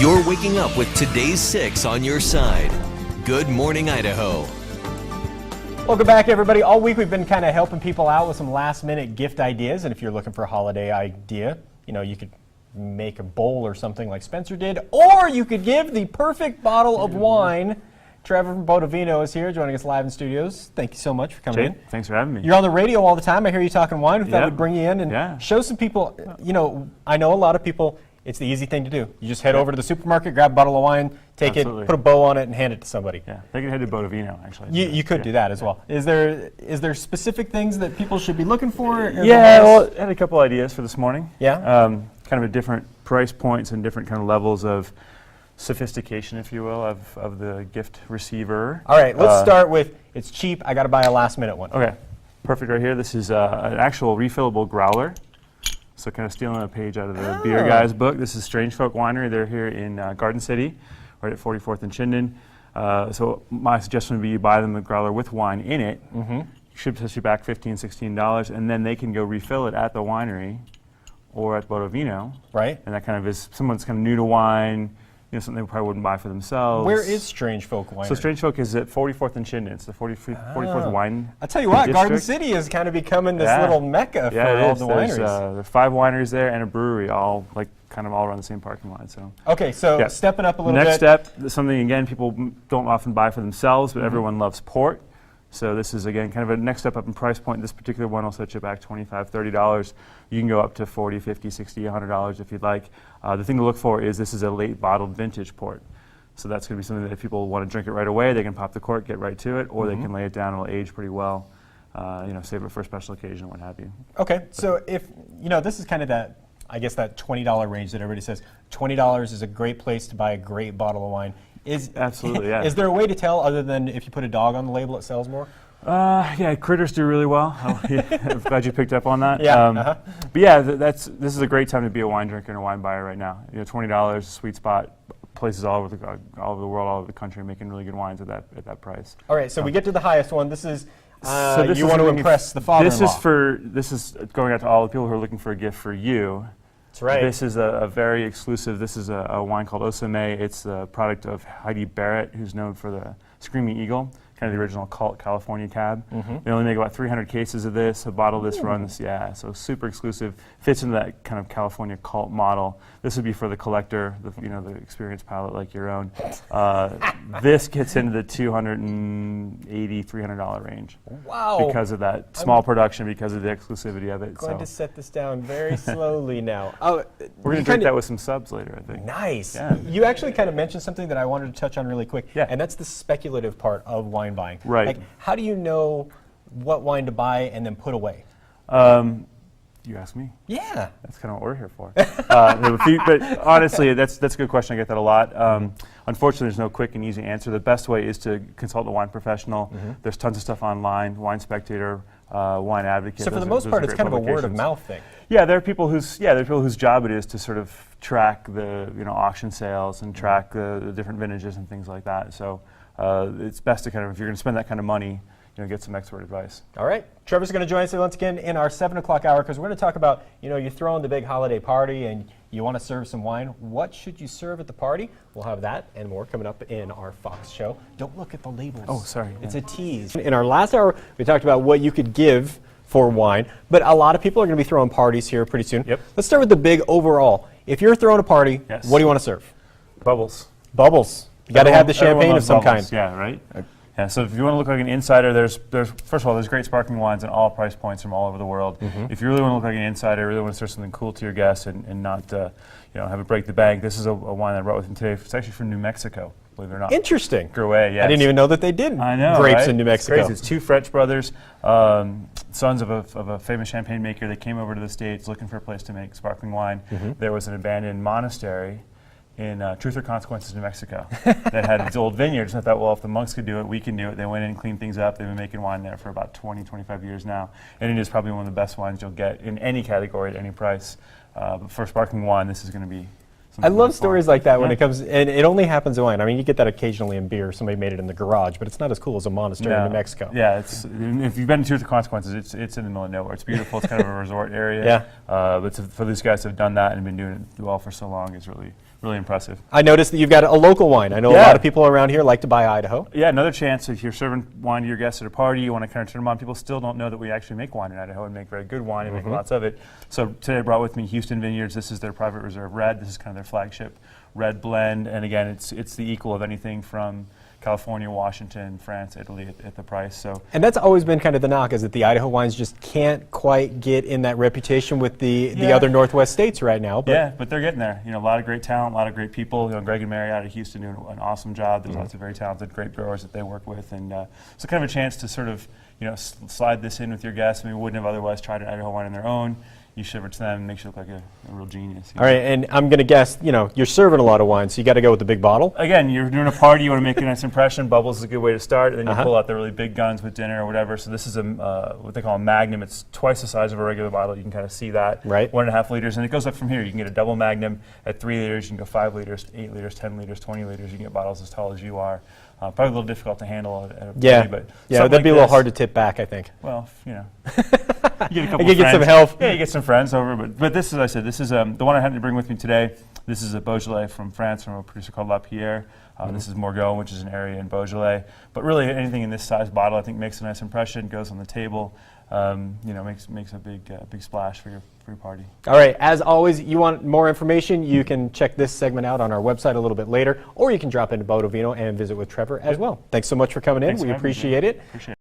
You're waking up with today's 6 on your side. Good morning, Idaho. Welcome back, everybody. All week we've been kind of helping people out with some last-minute gift ideas, and if you're looking for a holiday idea, you know, you could make a bowl or something like Spencer did, or you could give the perfect bottle of wine. Trevor from Bodovino is here, joining us live in studios. Thank you so much for coming in. Thanks for having me. You're on the radio all the time. I hear you talking wine. We thought we'd bring you in and show some people. You know, I know a lot of people, it's the easy thing to do. You just head over to the supermarket, grab a bottle of wine, take it, put a bow on it, and hand it to somebody. Yeah, they can head to Bodovino, actually. You could do that as well. Is there specific things that people should be looking for? Yeah, well, I had a couple ideas for this morning. Yeah? Kind of a different price points and different kind of levels of sophistication, if you will, of the gift receiver. All right, let's start with, it's cheap, I got to buy a last minute one. Okay, perfect right here. This is an actual refillable growler. So kind of stealing a page out of the beer guy's book. This is Strange Folk Winery. They're here in Garden City, right at 44th and Chinden. So my suggestion would be you buy them a growler with wine in it. Ships you back $15, $16, and then they can go refill it at the winery or at Bodovino. Right. And that kind of is, someone's kind of new to wine, you know, something they probably wouldn't buy for themselves. Where is Strange Folk Winery? So Strange Folk is at 44th and Chinden. It's the 44th wine I'll tell you what, district. Garden City is kind of becoming this little mecca for all the wineries. There are 5 wineries there and a brewery, all like kind of all around the same parking lot. So okay, so stepping up a little bit. Next step, something again people don't often buy for themselves, but everyone loves port. So this is again kind of a next step up in price point. This particular one will set you back $25, $30. You can go up to $40, $50, $60, $100 if you'd like. The thing to look for is this is a late bottled vintage port. So that's going to be something that if people want to drink it right away, they can pop the cork, get right to it, or they can lay it down. It'll age pretty well. You know, save it for a special occasion, what have you. Okay, so if you know, this is kind of that, I guess that $20 range that everybody says $20 is a great place to buy a great bottle of wine. Absolutely, yeah. Is there a way to tell other than if you put a dog on the label, it sells more? Yeah, critters do really well. I'm glad you picked up on that. Yeah. But yeah, this is a great time to be a wine drinker and a wine buyer right now. You know, $20, sweet spot. Places all over the world, all over the country, making really good wines at that price. All right, so we get to the highest one. This is you want to impress the father-in-law. This is going out to all the people who are looking for a gift for you. That's right. This is a very exclusive. This is a wine called Osame. It's the product of Heidi Barrett, who's known for the Screaming Eagle, kind of the original cult California cab. They only make about 300 cases of this. A bottle of this runs, so super exclusive. Fits into that kind of California cult model. This would be for the collector, the experienced palate like your own. This gets into the $280, $300 range. Wow! Because of that small production, because of the exclusivity of it. Going to set this down very slowly now. We're going to drink that with some subs later, I think. Nice. Yeah. You actually kind of mentioned something that I wanted to touch on really quick, and that's the speculative part of wine buying. Right. Like, how do you know what wine to buy and then put away? You ask me. Yeah. That's kind of what we're here for. But honestly, that's a good question. I get that a lot. Unfortunately, there's no quick and easy answer. The best way is to consult a wine professional. There's tons of stuff online, Wine Spectator, Wine Advocate. So for the most part, it's kind of a word of mouth thing. Yeah, there are people whose job it is to sort of track the auction sales and track the different vintages and things like that. So it's best to kind of, if you're going to spend that kind of money, get some expert advice. All right. Trevor's going to join us once again in our 7 o'clock hour because we're going to talk about, you're throwing the big holiday party and you want to serve some wine. What should you serve at the party? We'll have that and more coming up in our Fox show. Don't look at the labels. Oh, sorry. It's a tease. In our last hour, we talked about what you could give for wine, but a lot of people are going to be throwing parties here pretty soon. Yep. Let's start with the big overall. If you're throwing a party, what do you want to serve? Bubbles. Bubbles. You got to have the champagne of some kind. Yeah, right? Yeah, so if you want to look like an insider, there's first of all, there's great sparkling wines at all price points from all over the world. If you really want to look like an insider, really want to serve something cool to your guests and not have it break the bank, this is a wine that I brought with me today. It's actually from New Mexico, believe it or not. Interesting. Gruet, yes. I didn't even know that they did grapes in New Mexico. It's crazy. It's 2 French brothers, sons of a famous champagne maker. They came over to the States looking for a place to make sparkling wine. There was an abandoned monastery in Truth or Consequences, New Mexico, that had its old vineyards. And I thought, well, if the monks could do it, we can do it. They went in and cleaned things up. They've been making wine there for about 20, 25 years now. And it is probably one of the best wines you'll get in any category at any price. But for sparkling wine, this is going to be I love stories like that when Yeah. it comes, and it only happens in wine. I mean, you get that occasionally in beer. Somebody made it in the garage, but it's not as cool as a monastery in New Mexico. Yeah, if you've been to the Consequences, it's in the middle of nowhere. It's beautiful. It's kind of a resort area. Yeah. But for these guys to have done that and been doing it well for so long is really, really impressive. I noticed that you've got a local wine. I know a Yeah. lot of people around here like to buy Idaho. Yeah, another chance if you're serving wine to your guests at a party, you want to kind of turn them on. People still don't know that we actually make wine in Idaho and make very good wine and make lots of it. So today I brought with me Houston Vineyards. This is their private reserve red. This is kind of their flagship red blend. And again, it's the equal of anything from California, Washington, France, Italy at the price. So And that's always been kind of the knock, is that the Idaho wines just can't quite get in that reputation with the Yeah. other Northwest states right now. But yeah, but they're getting there. You know, a lot of great talent, a lot of great people. You know, Greg and Mary out of Houston doing an awesome job. There's lots of very talented, great growers that they work with, and so kind of a chance to sort of, you know, slide this in with your guests. I mean, we wouldn't have otherwise tried an Idaho wine on their own. You shiver to them, makes you look like a real genius. all right, and I'm going to guess, you know, you're serving a lot of wine, so you got to go with the big bottle. Again, you're doing a party, you want to make a nice impression. Bubbles is a good way to start, and then you pull out the really big guns with dinner or whatever. So this is a what they call a magnum. It's twice the size of a regular bottle. You can kind of see that. Right. 1.5 liters, and it goes up from here. You can get a double magnum at 3 liters. You can go 5 liters, 8 liters, 10 liters, 20 liters. You can get bottles as tall as you are. Probably a little difficult to handle at a party, Yeah, but yeah, something that'd be like a little this- hard to tip back, I think. Well, you know, you get a couple I could get some friends. help. Yeah, you get some friends over, but this, as I said, this is the one I had to bring with me today. This is a Beaujolais from France from a producer called La Pierre. This is Morgon, which is an area in Beaujolais. But really, anything in this size bottle, I think, makes a nice impression. Goes on the table, you know, makes a big splash for your party. All right, as always, you want more information, you can check this segment out on our website a little bit later, or you can drop into Bodovino and visit with Trevor as well. Thanks so much for coming in. Thanks for We having me, appreciate Jay. it. Appreciate it.